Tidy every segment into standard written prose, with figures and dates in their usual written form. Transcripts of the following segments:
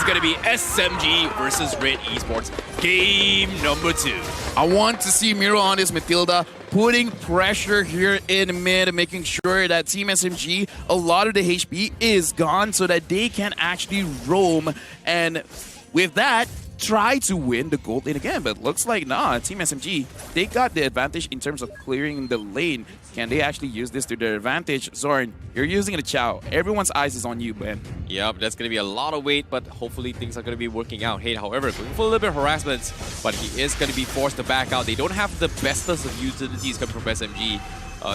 going to be SMG versus Red Esports. Game number 2. I want to see Miro on his Matilda putting pressure here in mid, making sure that Team SMG, a lot of the HP is gone so that they can actually roam. And with that, try to win the gold lane again, but looks like nah, Team SMG, they got the advantage in terms of clearing the lane. Can they actually use this to their advantage? Zorn, you're using the Chow. Everyone's eyes is on you, man. Yep, that's going to be a lot of weight, but hopefully things are going to be working out. Hate, however, going for a little bit of harassment, but he is going to be forced to back out. They don't have the bestest of utilities coming from SMG.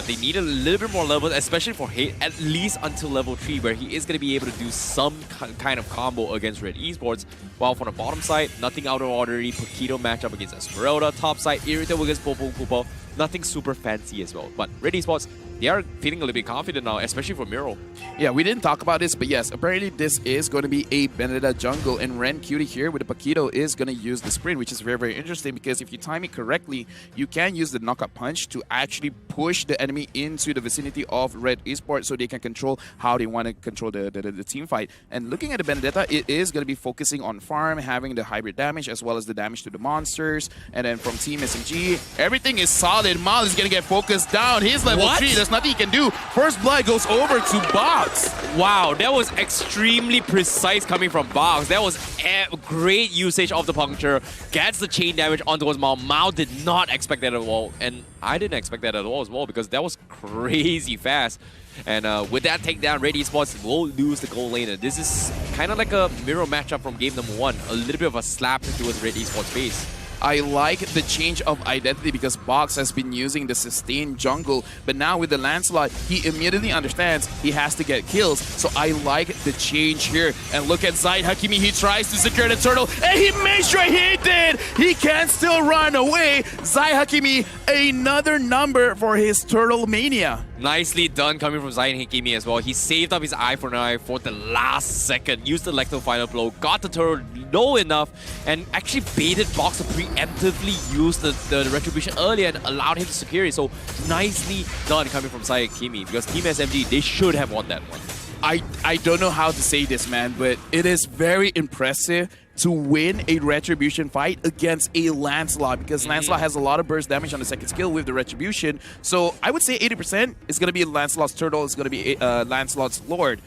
They need a little bit more levels, especially for Hate, at least until level 3, where he is going to be able to do some kind of combo against Red Esports. While from the bottom side, nothing out of ordinary. Paquito matchup against Esmeralda. Top side, Irritable against Popo Kupo. Nothing super fancy as well. But Red Esports, they are feeling a little bit confident now, especially for Miro. Yeah, we didn't talk about this, but yes, apparently this is going to be a Benedetta jungle, and Ren Cutie here with the Paquito is going to use the sprint, which is very, very interesting because if you time it correctly, you can use the knockout punch to actually push the enemy into the vicinity of Red Esports so they can control how they want to control the team fight. And looking at the Benedetta, it is going to be focusing on farm, having the hybrid damage as well as the damage to the monsters. And then from Team SMG, everything is solid. Mal is going to get focused down. He's level 3. There's nothing he can do. First blood goes over to Box. Wow, that was extremely precise coming from Box. That was a great usage of the puncture. Gets the chain damage onto his Mao. Mao did not expect that at all. And I didn't expect that at all as well because that was crazy fast. And with that takedown, Red Esports will lose the gold lane. And this is kind of like a mirror matchup from game number 1. A little bit of a slap towards Red Esports' face. I like the change of identity because Box has been using the sustained jungle, but now with the Lancelot, he immediately understands he has to get kills. So I like the change here. And look at Zaid Hakimi, he tries to secure the turtle, and he made sure he did! He can still run away. Zaid Hakimi, another number for his turtle mania. Nicely done coming from Zayn Hikimi as well. He saved up his eye for an eye for the last second, used the Lecto final blow, got the turret low enough, and actually baited Box to preemptively use the retribution earlier and allowed him to secure it. So nicely done coming from Zayn Hikimi because Team SMG, they should have won that one. I don't know how to say this, man, but it is very impressive to win a Retribution fight against a Lancelot because Lancelot has a lot of burst damage on the second skill with the Retribution. So I would say 80% is going to be Lancelot's Turtle, it's going to be Lancelot's Lord.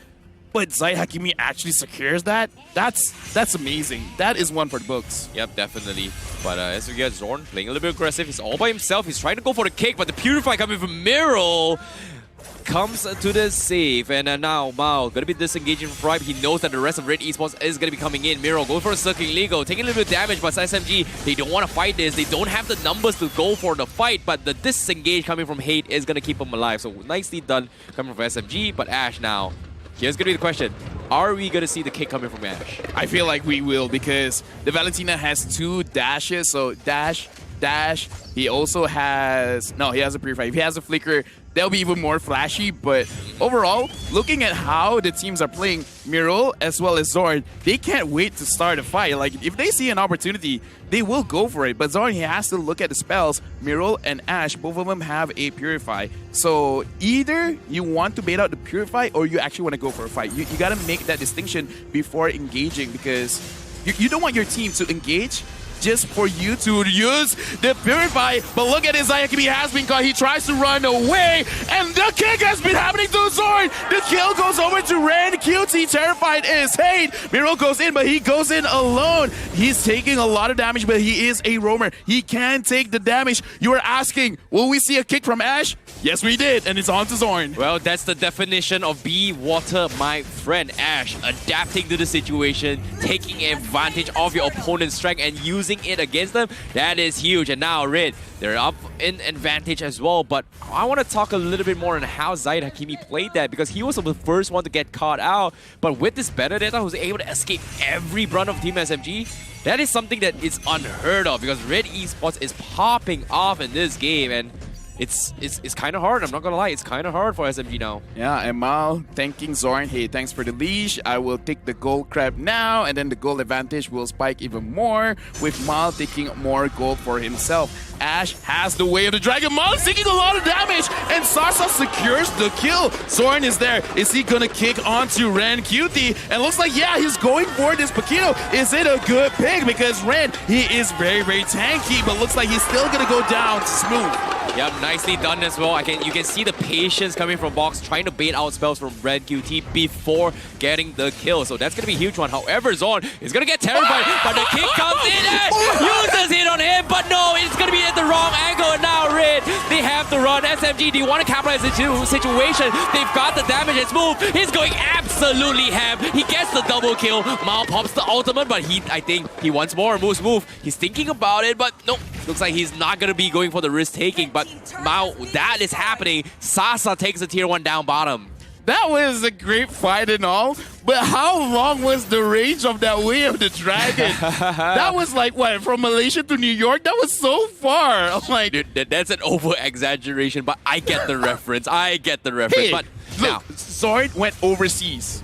But Zaid Hakimi actually secures that? That's amazing. That is one for the books. Yep, definitely. But as we get Zorn playing a little bit aggressive, he's all by himself. He's trying to go for the kick, but the Purify coming from Miro comes to the save, and now Mao gonna be disengaging from Fribe. He knows that the rest of Red Esports is gonna be coming in. Miro going for a circling legal, taking a little bit of damage, but SMG, they don't want to fight this. They don't have the numbers to go for the fight, but the disengage coming from Hate is gonna keep him alive. So nicely done coming from SMG, but Ash now. Here's gonna be the question. Are we gonna see the kick coming from Ash? I feel like we will because the Valentina has 2 dashes, so dash, dash. He also has... No, he has a Purify. If he has a Flicker, they'll be even more flashy, but overall, looking at how the teams are playing, Miro as well as Zorn, they can't wait to start a fight. Like, if they see an opportunity, they will go for it. But Zorn, he has to look at the spells. Miro and Ash, both of them have a Purify. So either you want to bait out the Purify or you actually want to go for a fight. You got to make that distinction before engaging because you don't want your team to engage just for you to use the Purify. But look at his Zaid Hakimi has been caught. He tries to run away, and the kick has been happening to Zorn. The kill goes over to Ren. QT terrified is Hate. Miro goes in, but he goes in alone. He's taking a lot of damage, but he is a roamer. He can take the damage. You were asking, will we see a kick from Ash? Yes, we did, and it's on to Zorn. Well, that's the definition of be water, my friend. Ash adapting to the situation, taking advantage of your opponent's strength and using it against them. That is huge. And now Red, they're up in advantage as well. But I want to talk a little bit more on how Zaid Hakimi played that because he was the first one to get caught out. But with this Benedetta who's able to escape every brunt of Team SMG, that is something that is unheard of because Red Esports is popping off in this game. And it's kind of hard. I'm not gonna lie, it's kind of hard for SMG now. Yeah, and Mal thanking Zorn, hey, thanks for the leash. I will take the gold crab now, and then the gold advantage will spike even more with Mal taking more gold for himself. Ash has the way of the dragon. Mal taking a lot of damage, and Sasa secures the kill. Zorn is there. Is he gonna kick onto Ren Cutie? And looks like, yeah, he's going for this Paquito. Is it a good pick? Because Ren, he is very, very tanky, but looks like he's still gonna go down to Smooth. Yeah, nicely done as well. You can see the patience coming from Box, trying to bait out spells from Red QT before getting the kill. So that's going to be a huge one. However, Zorn is going to get terrified, but the kick comes in and uses it on him. But no, it's going to be at the wrong angle. And now Red, they have to run. SMG, they want to capitalize the situation. They've got the damage. It's Move. He's going absolutely ham. He gets the double kill. Mao pops the ultimate, but I think he wants more. Moves move. He's thinking about it, but nope. Looks like he's not going to be going for the risk-taking, but Mao, that is happening. Sasa takes the tier 1 down bottom. That was a great fight and all, but how long was the range of that Way of the Dragon? That was like, what, from Malaysia to New York? That was so far. I'm like, dude, that's an over-exaggeration, but I get the reference. I get the reference. Hey, but look, now, Zorn went overseas.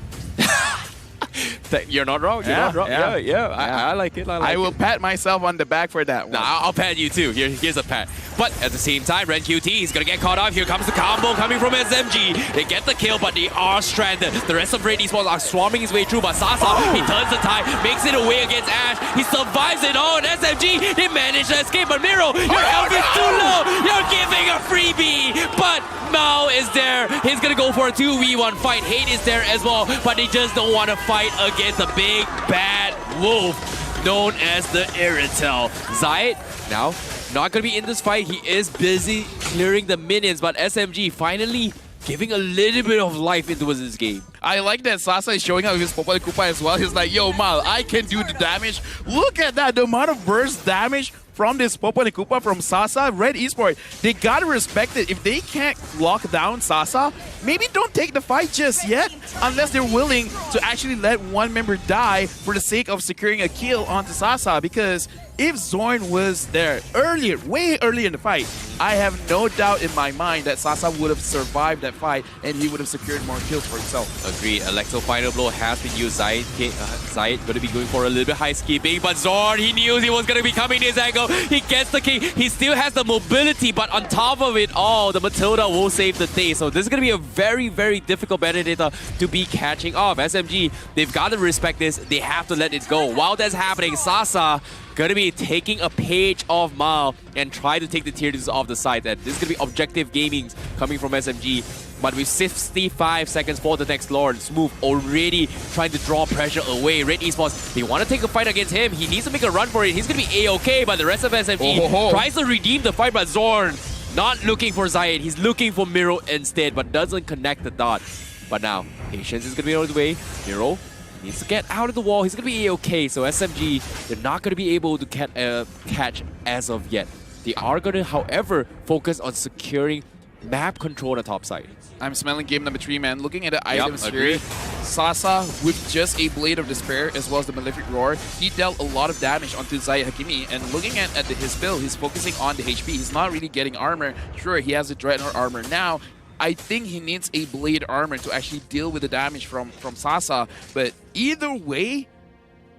You're not wrong. You're not wrong. Yeah. I like it. I will pat myself on the back for that one. Nah, I'll pat you too. Here's a pat. But at the same time, Ren QT, he's gonna get caught off. Here comes the combo coming from SMG. They get the kill, but they are stranded. The rest of Red Esports are swarming his way through, but Sasa, he turns the tide, makes it away against Ash. He survives it all, and SMG, they manage to escape. But Miro, your health is too low. You're giving a freebie. But Mao is there. He's gonna go for a 2v1 fight. Hate is there as well, but they just don't want to fight against the big bad wolf known as the Irritel. Zayat now not gonna be in this fight. He is busy clearing the minions, but SMG finally giving a little bit of life into this game. I like that Sasa is showing up with his Popoli Koopa as well. He's like, yo, Mal, I can do the damage. Look at that, the amount of burst damage from this Popoli Koopa from Sasa. Red Esports, they gotta respect it. If they can't lock down Sasa, maybe don't take the fight just yet, unless they're willing to actually let one member die for the sake of securing a kill onto Sasa. Because if Zorn was there earlier, way earlier in the fight, I have no doubt in my mind that Sasa would have survived that fight and he would have secured more kills for himself. Agreed. Electro Final Blow has been used. Zayat going to be going for a little bit high skipping, but Zorn, he knew he was going to be coming this angle. He gets the kill. He still has the mobility, but on top of it all, the Matilda will save the day. So this is going to be a very, very difficult Benedetta to be catching off. SMG, they've got to respect this. They have to let it go. While that's happening, Sasa gonna be taking a page of Mao and try to take the tier 2s off the side. And this is gonna be objective gaming coming from SMG. But with 65 seconds for the next Lord, Smooth already trying to draw pressure away. Red Esports, they want to take a fight against him. He needs to make a run for it. He's gonna be A-okay, but the rest of SMG tries to redeem the fight, but Zorn not looking for Zayat. He's looking for Miro instead, but doesn't connect the dot. But now, Patience is gonna be on the way. Miro needs to get out of the wall. He's going to be A-okay. So SMG, they're not going to be able to catch as of yet. They are going to, however, focus on securing map control on the top side. I'm smelling game number 3, man. Looking at the items here, Sasa with just a Blade of Despair as well as the Malefic Roar, he dealt a lot of damage onto Zayat Hakimi. And looking at his build, he's focusing on the HP. He's not really getting armor. Sure, he has the Dreadnought armor now. I think he needs a Blade armor to actually deal with the damage from Sasa. But either way,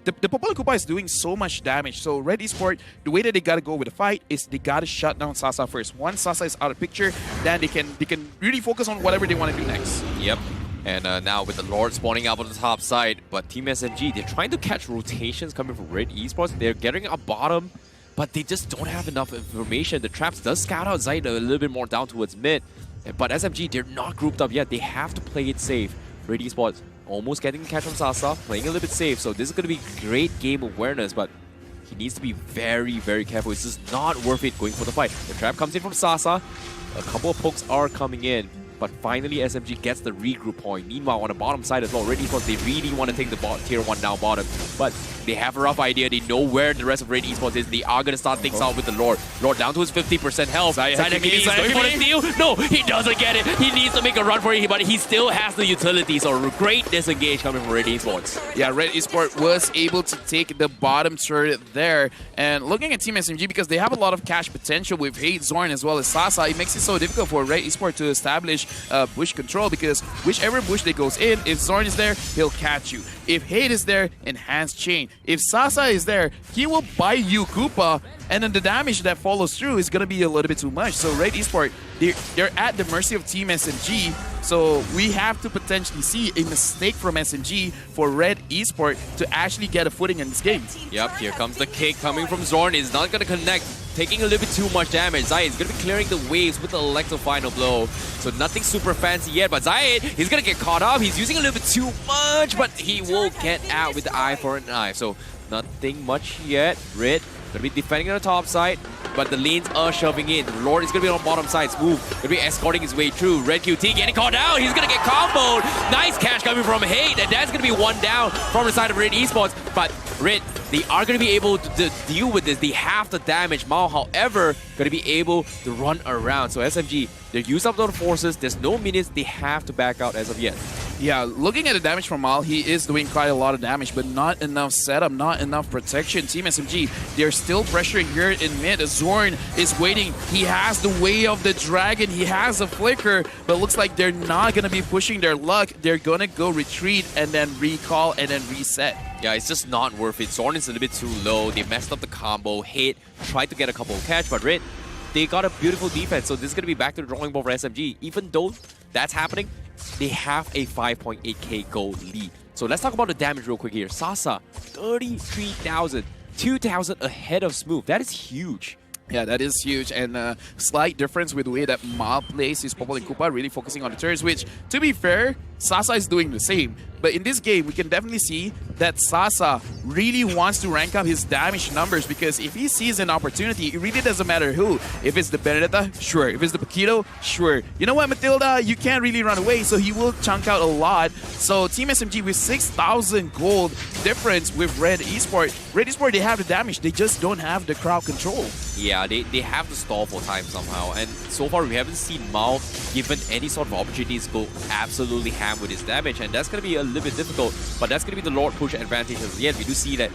the Popoli Koopa is doing so much damage. So Red Esports, the way that they gotta go with the fight is they gotta shut down Sasa first. Once Sasa is out of picture, then they can really focus on whatever they want to do next. Yep. And now with the Lord spawning out on the top side, but Team SMG, they're trying to catch rotations coming from Red Esports. They're getting a bottom, but they just don't have enough information. The traps does scout out Zayat a little bit more down towards mid. But SMG, they're not grouped up yet. They have to play it safe. Red Esports almost getting the catch from Sasa, playing a little bit safe. So this is going to be great game awareness, but he needs to be very, very careful. It's just not worth it going for the fight. The trap comes in from Sasa. A couple of pokes are coming in. but finally SMG gets the regroup point. Meanwhile, on the bottom side as well, Red Esports, they really want to take the tier 1 down bottom, but they have a rough idea. They know where the rest of Red Esports is. They are going to start things out with the Lord. Lord down to his 50% health. Zaid Hakimi is going for the steal. No, he doesn't get it. He needs to make a run for it, but he still has the utility. So great disengage coming from Red Esports. Yeah, Red Esports was able to take the bottom turret there. And looking at Team SMG, because they have a lot of cash potential with Hate, Zorn, as well as Sasa, it makes it so difficult for Red Esports to establish bush control, because whichever bush that goes in, if Zorn is there, he'll catch you. If Hate is there, enhanced chain. If Sasa is there, he will buy you Koopa, and then the damage that follows through is going to be a little bit too much. So Red Esports, they're at the mercy of Team SMG. So we have to potentially see a mistake from SMG for Red Esports to actually get a footing in this game. Yep, here comes the kick coming from Zorn. Is not going to connect, taking a little bit too much damage. Zaid is going to be clearing the waves with the Electro final blow. So nothing super fancy yet, but Zaid, he's going to get caught up. He's using a little bit too much, but he will get out with the eye for an eye. So nothing much yet. Red going to be defending on the top side, but the lanes are shoving in. The Lord is going to be on the bottom side. Smooth going to be escorting his way through. Red QT getting caught out. He's going to get comboed. Nice catch coming from Hate, and that's going to be one down from the side of Red Esports. But Red, they are going to be able to deal with this. They have the damage. Mao, however, going to be able to run around. So SMG, they use up those forces. There's no minutes. They have to back out as of yet. Yeah, looking at the damage from Mal, he is doing quite a lot of damage, but not enough setup, not enough protection. Team SMG, they're still pressuring here in mid. Zorn is waiting. He has the way of the dragon. He has a flicker, but looks like they're not going to be pushing their luck. They're going to go retreat and then recall and then reset. Yeah, it's just not worth it. Zorn is a little bit too low. They messed up the combo. Hate tried to get a couple of catch, but Red, they got a beautiful defense. So this is going to be back to the drawing board for SMG. Even though that's happening, they have a 5.8k gold lead. So let's talk about the damage real quick here. Sasa, 33,000, 2,000 ahead of Smooth. That is huge. Yeah, that is huge, and slight difference with the way that Ma plays his Popol and Koopa, really focusing on the turrets, which, to be fair, Sasa is doing the same. But in this game, we can definitely see that Sasa really wants to rank up his damage numbers, because if he sees an opportunity, it really doesn't matter who. If it's the Benedetta, sure. If it's the Paquito, sure. You know what, Matilda? You can't really run away, so he will chunk out a lot. So Team SMG with 6,000 gold difference with Red Esports. Red Esports, they have the damage. They just don't have the crowd control. Yeah, they have to stall for time somehow. And so far, we haven't seen Mao given any sort of opportunities go absolutely ham with his damage. And that's going to be a little bit difficult. But that's going to be the Lord push advantage as yet. We do see that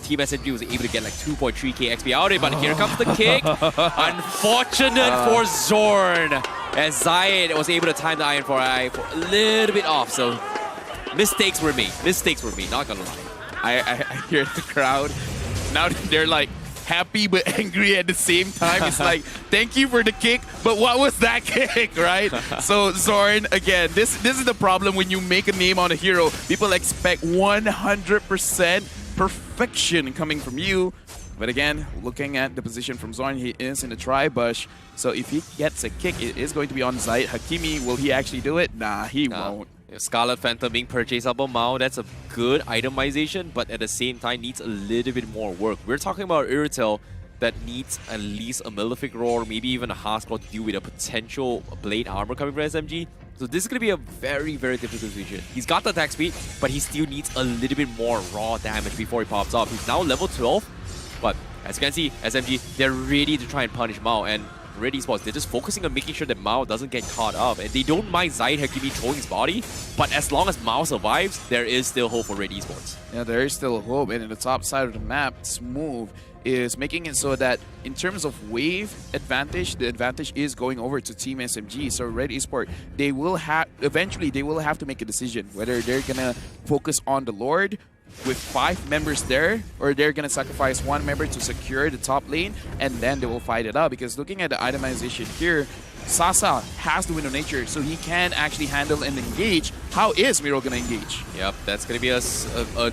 Team SMG was able to get like 2.3k XP out of it. But here comes the kick. Unfortunate for Zorn, as Zaid was able to time the Iron for Eye for a little bit off. So mistakes were made. Mistakes were made, not gonna lie. I hear the crowd. Now they're like happy but angry at the same time. It's like, thank you for the kick, but what was that kick, right? So Zorn, again, this is the problem when you make a name on a hero. People expect 100% perfection coming from you. But again, looking at the position from Zorn, he is in the tri-bush. So if he gets a kick, it is going to be on Zaid Hakimi. Will he actually do it? Nah, he won't. Scarlet Phantom being purchased up on Mao, that's a good itemization, but at the same time needs a little bit more work. We're talking about Irritel that needs at least a Malefic Roar, maybe even a Haskell to deal with a potential Blade Armor coming from SMG. So this is going to be a very, very difficult situation. He's got the attack speed, but he still needs a little bit more raw damage before he pops up. He's now level 12, but as you can see, SMG, they're ready to try and punish Mao, and Red Esports, they're just focusing on making sure that Mao doesn't get caught up. And they don't mind Zaid Hakimi throwing his body, but as long as Mao survives, there is still hope for Red Esports. Yeah, there is still hope. And in the top side of the map, Smooth is making it so that in terms of wave advantage, the advantage is going over to Team SMG. So Red Esports, they will have, eventually they will have to make a decision whether they're gonna focus on the Lord with 5 members there, or they're gonna sacrifice 1 member to secure the top lane, and then they will fight it out. Because looking at the itemization here, Sasa has the Wind of Nature, so he can actually handle and engage. How is Miro gonna engage? Yep, that's gonna be a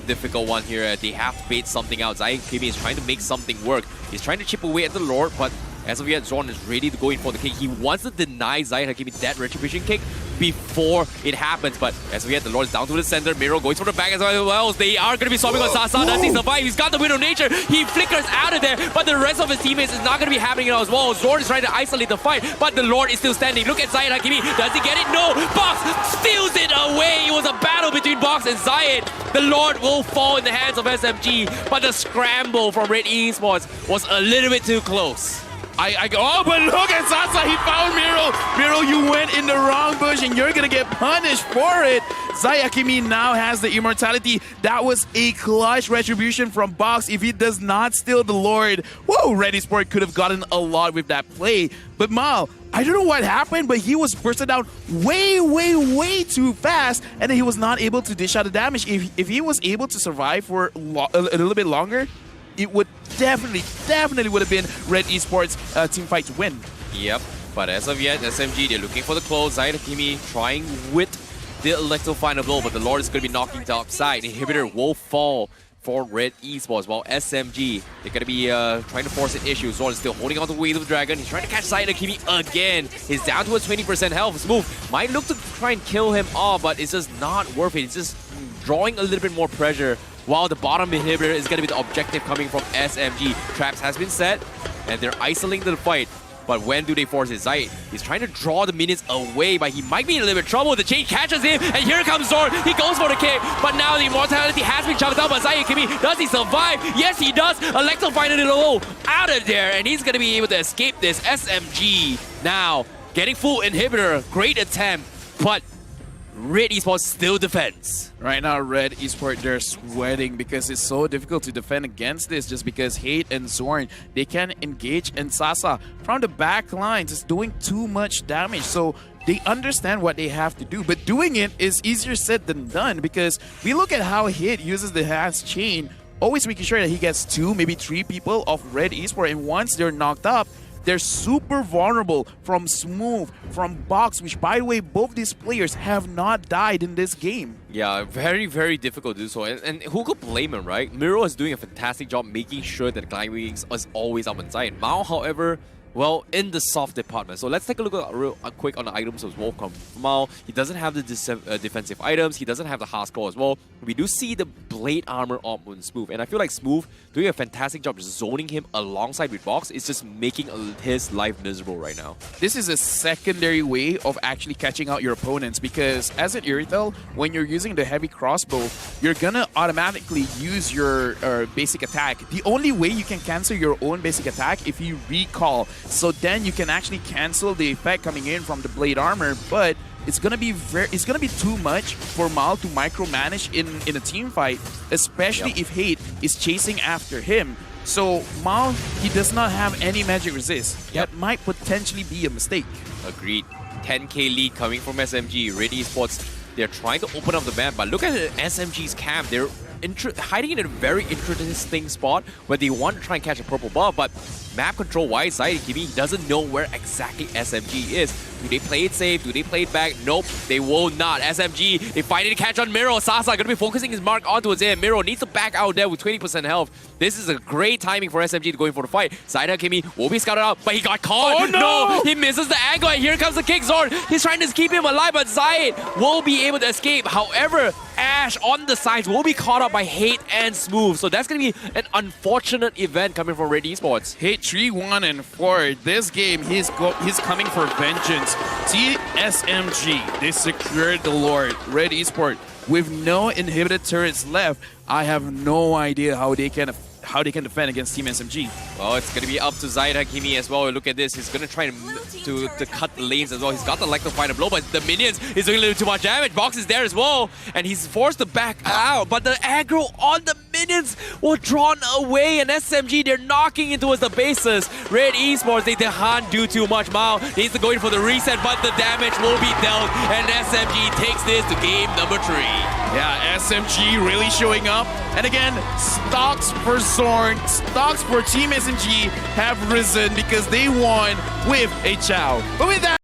difficult one here. They have to bait something out. Zaid Hakimi is trying to make something work. He's trying to chip away at the Lord, but As of yet, Zorn is ready to go in for the kick. He wants to deny Zayed Hakimi that retribution kick before it happens. But as of yet, the Lord is down to the center. Miro going for the back as well. They are going to be swapping on Sasa. Does he survive? He's got the Wind of Nature. He flickers out of there, but the rest of his teammates is not going to be happening as well. Zorn is trying to isolate the fight, but the Lord is still standing. Look at Zayed Hakimi. Does he get it? No. Box steals it away. It was a battle between Box and Zayed. The Lord will fall in the hands of SMG, but the scramble from Red Esports was a little bit too close. Oh, but look at Sasa. He found Miro. Miro, you went in the wrong bush and you're going to get punished for it. Zayed Hakimi now has the immortality. That was a clutch retribution from Box. If he does not steal the Lord, whoa, Red Esports could have gotten a lot with that play. But Mal, I don't know what happened, but he was bursted down way too fast, and then he was not able to dish out the damage. If he was able to survive for a little bit longer, it would definitely would have been Red Esports team fight to win. Yep, but as of yet, SMG, they're looking for the close. Zayed Hakimi trying with the Electro Final Blow, but the Lord is going to be knocking to upside. Inhibitor will fall for Red Esports, while SMG, they're going to be trying to force an issue. Zorn is still holding on to the Wave of the Dragon. He's trying to catch Zayed Hakimi again. He's down to a 20% health. Smooth might look to try and kill him off, but it's just not worth it. It's just drawing a little bit more pressure, while the bottom inhibitor is going to be the objective coming from SMG. Traps has been set, and they're isolating the fight. But when do they force it? Zayed, he's trying to draw the minions away, but he might be in a little bit of trouble. The chain catches him, and here comes Zorn. He goes for the kick, but now the immortality has been chopped down by Zayed Hakimi. Does he survive? Yes, he does. Electro finally low out of there, and he's going to be able to escape this. SMG now getting full inhibitor. Great attempt, but Red Esports still defends. Right now, Red Esports, they're sweating because it's so difficult to defend against this, just because Hate and Zorn, they can engage, and Sasa from the back line just doing too much damage. So they understand what they have to do, but doing it is easier said than done, because we look at how Hate uses the Hans chain, always making sure that he gets 2, maybe 3 people of Red Esports, and once they're knocked up, they're super vulnerable from Smooth, from Box, which, by the way, both these players have not died in this game. Yeah, very difficult to do so. And who could blame him, right? Miro is doing a fantastic job making sure that Climbing Wings is always up on side. Mao, however, well, in the soft department. So let's take a look at real quick on the items as well. From Mao, he doesn't have the defensive items. He doesn't have the hard score as well. We do see the blade armor on Smooth, and I feel like Smooth doing a fantastic job zoning him alongside with Box. It's just making his life miserable right now. This is a secondary way of actually catching out your opponents, because as an Irritel, when you're using the heavy crossbow, you're gonna automatically use your basic attack. The only way you can cancel your own basic attack if you recall. So then you can actually cancel the effect coming in from the blade armor, but it's gonna be too much for Mal to micromanage in a team fight, especially if Hate is chasing after him. So Mal, he does not have any magic resist. That might potentially be a mistake. Agreed. 10k lead coming from SMG. Red Esports, they're trying to open up the map, but look at SMG's camp. They're hiding in a very interesting spot where they want to try and catch a purple buff, but map control wise, Zayed Hakimi doesn't know where exactly SMG is. Do they play it safe? Do they play it back? Nope, they will not. SMG, they finally catch on Miro. Sasa gonna be focusing his mark onto his aim. Miro needs to back out there with 20% health. This is a great timing for SMG to go in for the fight. Zayed Hakimi will be scouted out, but he got caught. Oh, no! He misses the angle, and here comes the kick. Zorn, he's trying to keep him alive, but Zayed will be able to escape. However, Ash on the sides will be caught up by Hate and Smooth. So that's going to be an unfortunate event coming from Red Esports. Hate 3-1-4. This game, he's coming for vengeance. See, SMG, they secured the Lord. Red Esports, with no inhibited turrets left, I have no idea how they can defend against Team SMG. Well, it's going to be up to Zayed Hakimi as well. Look at this. He's going to try to cut the lanes as well. He's got the Electro Final Blow, but the minions is doing a little too much damage. Box is there as well, and he's forced to back out. But the aggro on the minions were drawn away, and SMG, they're knocking into the bases. Red Esports, they can't do too much. Mao needs to go in for the reset, but the damage will be dealt, and SMG takes this to game number 3. Yeah, SMG really showing up. And again, stocks for Zorn, stocks for Team SMG have risen because they won with a chow. But with that,